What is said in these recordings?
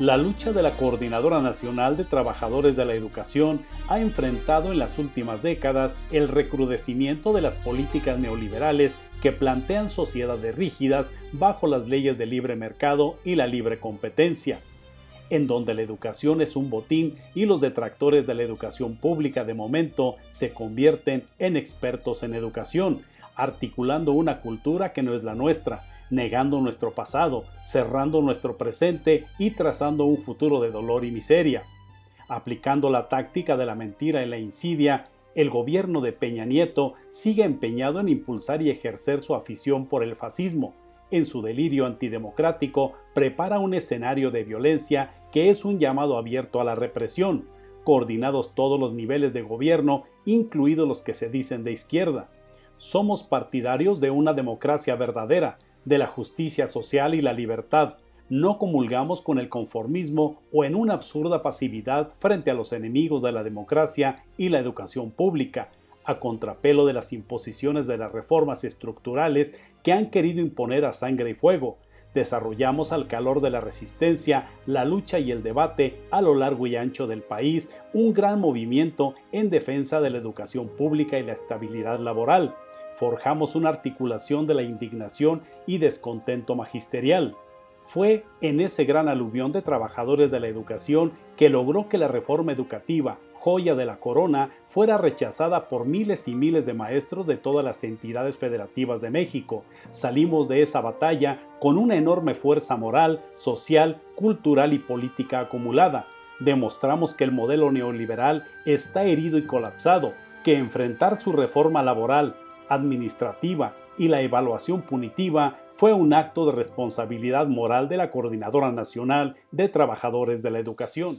La lucha de la Coordinadora Nacional de Trabajadores de la Educación ha enfrentado en las últimas décadas el recrudecimiento de las políticas neoliberales que plantean sociedades rígidas bajo las leyes del libre mercado y la libre competencia, en donde la educación es un botín y los detractores de la educación pública de momento se convierten en expertos en educación, articulando una cultura que no es la nuestra, negando nuestro pasado, cerrando nuestro presente y trazando un futuro de dolor y miseria. Aplicando la táctica de la mentira y la insidia, el gobierno de Peña Nieto sigue empeñado en impulsar y ejercer su afición por el fascismo. En su delirio antidemocrático, prepara un escenario de violencia que es un llamado abierto a la represión, coordinados todos los niveles de gobierno, incluidos los que se dicen de izquierda. Somos partidarios de una democracia verdadera, de la justicia social y la libertad. No comulgamos con el conformismo o en una absurda pasividad frente a los enemigos de la democracia y la educación pública, a contrapelo de las imposiciones de las reformas estructurales que han querido imponer a sangre y fuego. Desarrollamos al calor de la resistencia, la lucha y el debate a lo largo y ancho del país un gran movimiento en defensa de la educación pública y la estabilidad laboral. Forjamos una articulación de la indignación y descontento magisterial. Fue en ese gran aluvión de trabajadores de la educación que logró que la reforma educativa, joya de la corona, fuera rechazada por miles y miles de maestros de todas las entidades federativas de México. Salimos de esa batalla con una enorme fuerza moral, social, cultural y política acumulada. Demostramos que el modelo neoliberal está herido y colapsado, que enfrentar su reforma laboral, administrativa y la evaluación punitiva fue un acto de responsabilidad moral de la Coordinadora Nacional de Trabajadores de la Educación.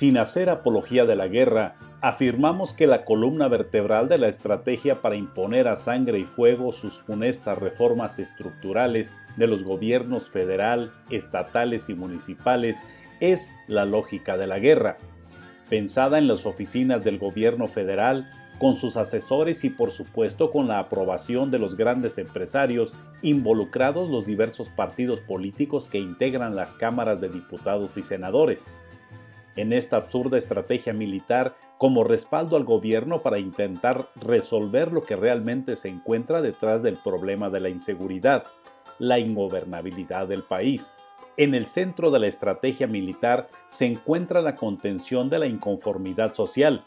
Sin hacer apología de la guerra, afirmamos que la columna vertebral de la estrategia para imponer a sangre y fuego sus funestas reformas estructurales de los gobiernos federal, estatales y municipales es la lógica de la guerra, pensada en las oficinas del gobierno federal, con sus asesores y por supuesto con la aprobación de los grandes empresarios involucrados los diversos partidos políticos que integran las cámaras de diputados y senadores. En esta absurda estrategia militar como respaldo al gobierno para intentar resolver lo que realmente se encuentra detrás del problema de la inseguridad, la ingobernabilidad del país. En el centro de la estrategia militar se encuentra la contención de la inconformidad social.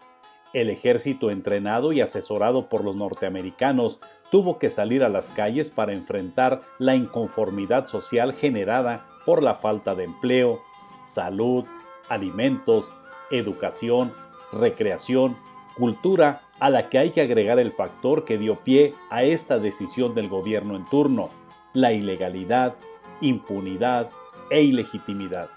El ejército entrenado y asesorado por los norteamericanos tuvo que salir a las calles para enfrentar la inconformidad social generada por la falta de empleo, salud, alimentos, educación, recreación, cultura, a la que hay que agregar el factor que dio pie a esta decisión del gobierno en turno, la ilegalidad, impunidad e ilegitimidad.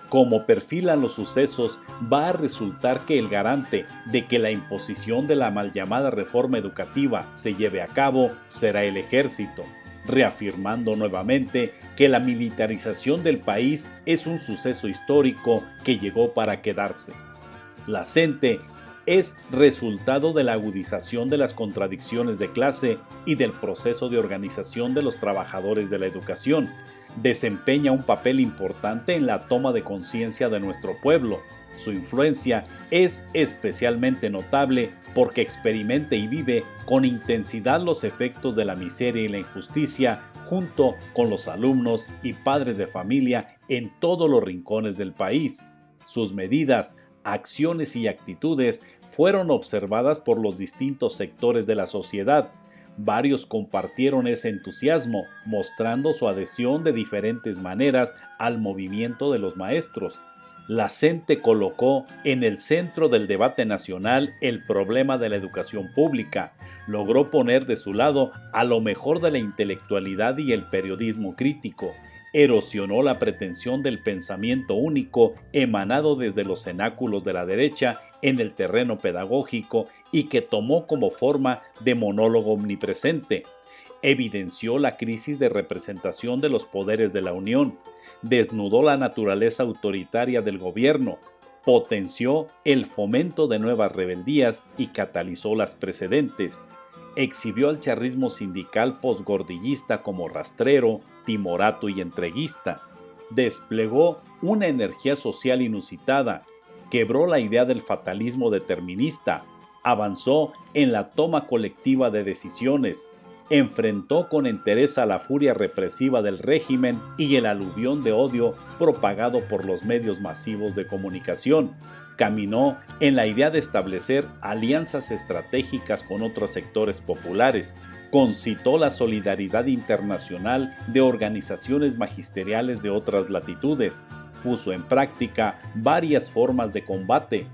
Como perfilan los sucesos, va a resultar que el garante de que la imposición de la mal llamada reforma educativa se lleve a cabo será el ejército, reafirmando nuevamente que la militarización del país es un suceso histórico que llegó para quedarse. La CENTE es resultado de la agudización de las contradicciones de clase y del proceso de organización de los trabajadores de la educación. Desempeña un papel importante en la toma de conciencia de nuestro pueblo. Su influencia es especialmente notable porque experimenta y vive con intensidad los efectos de la miseria y la injusticia junto con los alumnos y padres de familia en todos los rincones del país. Sus medidas, acciones y actitudes fueron observadas por los distintos sectores de la sociedad. Varios compartieron ese entusiasmo, mostrando su adhesión de diferentes maneras al movimiento de los maestros. La CENTE colocó en el centro del debate nacional el problema de la educación pública. Logró poner de su lado a lo mejor de la intelectualidad y el periodismo crítico. Erosionó la pretensión del pensamiento único emanado desde los cenáculos de la derecha en el terreno pedagógico y que tomó como forma de monólogo omnipresente. Evidenció la crisis de representación de los poderes de la Unión, desnudó la naturaleza autoritaria del gobierno, potenció el fomento de nuevas rebeldías y catalizó las precedentes. Exhibió al charrismo sindical posgordillista como rastrero, timorato y entreguista. Desplegó una energía social inusitada, quebró la idea del fatalismo determinista, avanzó en la toma colectiva de decisiones, enfrentó con entereza la furia represiva del régimen y el aluvión de odio propagado por los medios masivos de comunicación. Caminó en la idea de establecer alianzas estratégicas con otros sectores populares. Concitó la solidaridad internacional de organizaciones magisteriales de otras latitudes. Puso en práctica varias formas de combate.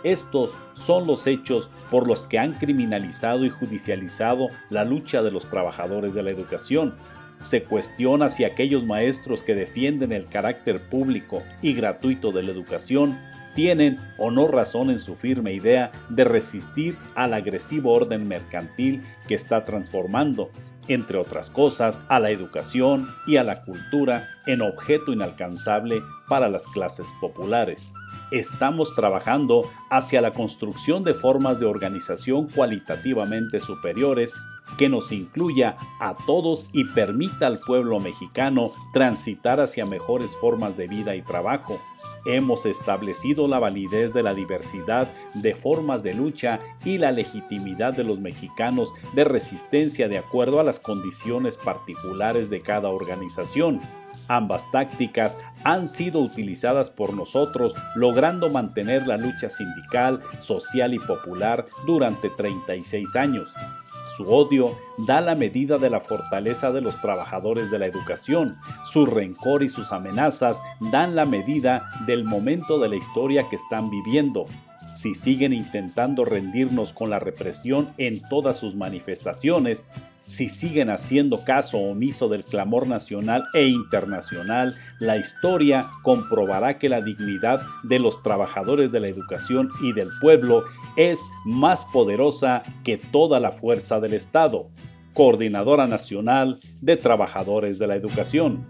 Estos son los hechos por los que han criminalizado y judicializado la lucha de los trabajadores de la educación. Se cuestiona si aquellos maestros que defienden el carácter público y gratuito de la educación tienen o no razón en su firme idea de resistir al agresivo orden mercantil que está transformando, entre otras cosas, a la educación y a la cultura en objeto inalcanzable para las clases populares. Estamos trabajando hacia la construcción de formas de organización cualitativamente superiores que nos incluya a todos y permita al pueblo mexicano transitar hacia mejores formas de vida y trabajo. Hemos establecido la validez de la diversidad de formas de lucha y la legitimidad de los mexicanos de resistencia de acuerdo a las condiciones particulares de cada organización. Ambas tácticas han sido utilizadas por nosotros, logrando mantener la lucha sindical, social y popular durante 36 años. Su odio da la medida de la fortaleza de los trabajadores de la educación. Su rencor y sus amenazas dan la medida del momento de la historia que están viviendo. Si siguen intentando rendirnos con la represión en todas sus manifestaciones, Si siguen haciendo caso omiso del clamor nacional e internacional, la historia comprobará que la dignidad de los trabajadores de la educación y del pueblo es más poderosa que toda la fuerza del Estado. Coordinadora Nacional de Trabajadores de la Educación.